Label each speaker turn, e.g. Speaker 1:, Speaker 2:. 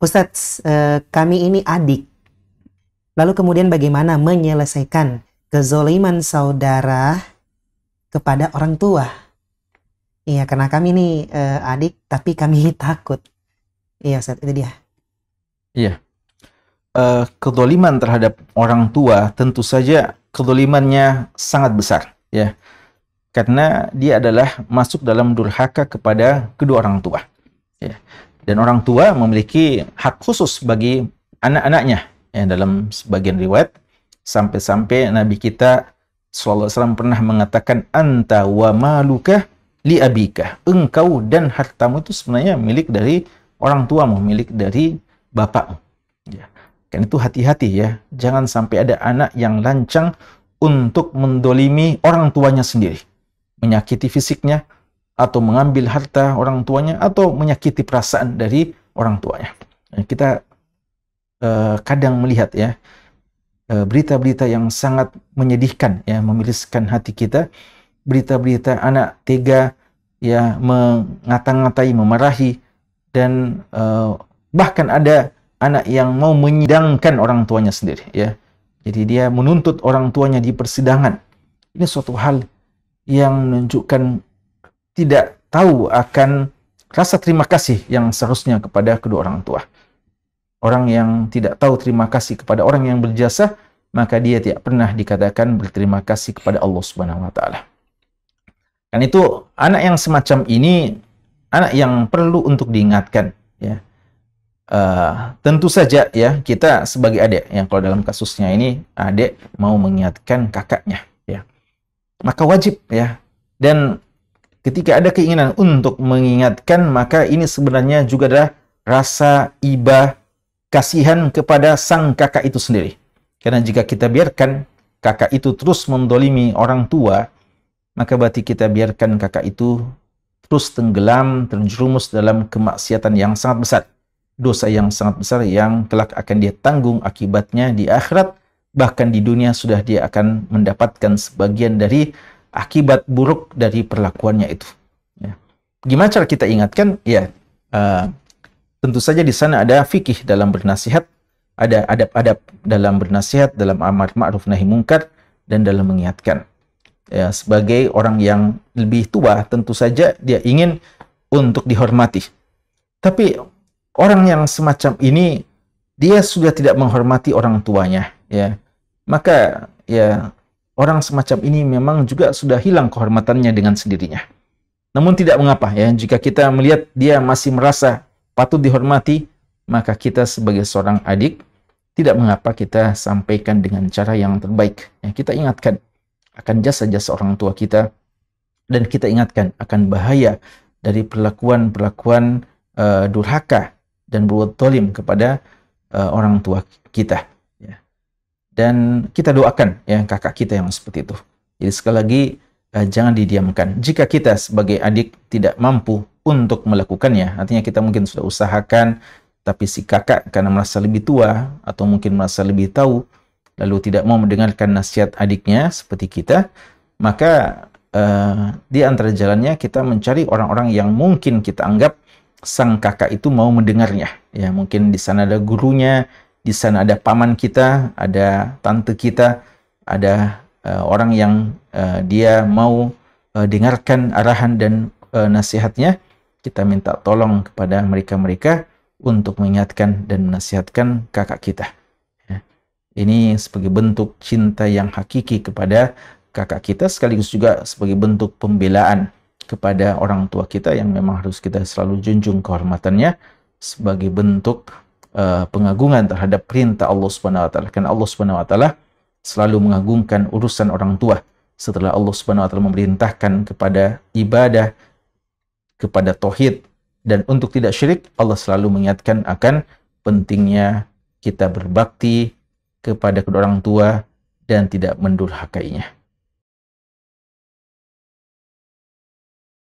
Speaker 1: Ustadz, kami ini adik. Lalu kemudian bagaimana menyelesaikan kezoliman saudara kepada orang tua? Iya, karena kami ini adik, tapi kami takut. Iya, Ustadz, itu dia.
Speaker 2: Iya. Kezoliman terhadap orang tua tentu saja kezolimannya sangat besar, ya. Karena dia adalah masuk dalam durhaka kepada kedua orang tua. Ya. Dan orang tua memiliki hak khusus bagi anak-anaknya. Ya, dalam sebagian riwayat, sampai-sampai Nabi kita SAW pernah mengatakan, anta wa maluka li abika. Engkau dan hartamu itu sebenarnya milik dari orang tuamu, milik dari bapakmu. Ya. Kan itu hati-hati ya. Jangan sampai ada anak yang lancang untuk mendolimi orang tuanya sendiri. Menyakiti fisiknya, atau mengambil harta orang tuanya, atau menyakiti perasaan dari orang tuanya. Kita kadang melihat ya berita-berita yang sangat menyedihkan, ya, memiriskan hati kita. Berita-berita anak tega, ya, mengata-ngatai, memarahi, dan bahkan ada anak yang mau menyidangkan orang tuanya sendiri, ya. Jadi dia menuntut orang tuanya di persidangan. Ini suatu hal yang menunjukkan tidak tahu akan rasa terima kasih yang seharusnya kepada kedua orang tua. Orang yang tidak tahu terima kasih kepada orang yang berjasa, maka dia tidak pernah dikatakan berterima kasih kepada Allah Subhanahu wa taala. Dan itu anak yang semacam ini anak yang perlu untuk diingatkan, ya. Tentu saja ya, kita sebagai adik, yang kalau dalam kasusnya ini adik mau mengingatkan kakaknya, ya, maka wajib, ya. Dan ketika ada keinginan untuk mengingatkan, maka ini sebenarnya juga adalah rasa iba kasihan kepada sang kakak itu sendiri. Karena jika kita biarkan kakak itu terus mendolimi orang tua, maka berarti kita biarkan kakak itu terus tenggelam, terjerumus dalam kemaksiatan yang sangat besar. Dosa yang sangat besar yang kelak akan dia tanggung akibatnya di akhirat, bahkan di dunia sudah dia akan mendapatkan sebagian dari akibat buruk dari perlakuannya itu. Ya. Gimana cara kita ingatkan? Ya, tentu saja di sana ada fikih dalam bernasihat, ada adab-adab dalam bernasihat, dalam amar ma'ruf nahi mungkar, dan dalam mengingatkan. Ya, sebagai orang yang lebih tua, tentu saja dia ingin untuk dihormati. Tapi orang yang semacam ini, dia sudah tidak menghormati orang tuanya, ya. Maka ya, orang semacam ini memang juga sudah hilang kehormatannya dengan sendirinya. Namun tidak mengapa ya, jika kita melihat dia masih merasa patut dihormati, maka kita sebagai seorang adik tidak mengapa kita sampaikan dengan cara yang terbaik. Ya, kita ingatkan akan jasa-jasa orang tua kita, dan kita ingatkan akan bahaya dari perlakuan-perlakuan durhaka dan berbuat zalim kepada orang tua kita. Dan kita doakan ya kakak kita yang seperti itu. Jadi sekali lagi jangan didiamkan. Jika kita sebagai adik tidak mampu untuk melakukannya, artinya kita mungkin sudah usahakan, tapi si kakak karena merasa lebih tua atau mungkin merasa lebih tahu, lalu tidak mau mendengarkan nasihat adiknya seperti kita, maka di antara jalannya kita mencari orang-orang yang mungkin kita anggap sang kakak itu mau mendengarnya. Ya, mungkin di sana ada gurunya, di sana ada paman kita, ada tante kita, ada orang yang dia mau dengarkan arahan dan nasihatnya. Kita minta tolong kepada mereka-mereka untuk mengingatkan dan menasihatkan kakak kita. Ya. Ini sebagai bentuk cinta yang hakiki kepada kakak kita, sekaligus juga sebagai bentuk pembelaan kepada orang tua kita yang memang harus kita selalu junjung kehormatannya, sebagai bentuk pengagungan terhadap perintah Allah Subhanahu wa taala. Karena Allah Subhanahu wa taala selalu mengagungkan urusan orang tua. Setelah Allah Subhanahu wa taala memerintahkan kepada ibadah, kepada tauhid, dan untuk tidak syirik, Allah selalu mengingatkan akan pentingnya kita berbakti kepada kedua orang tua dan tidak mendurhakainya.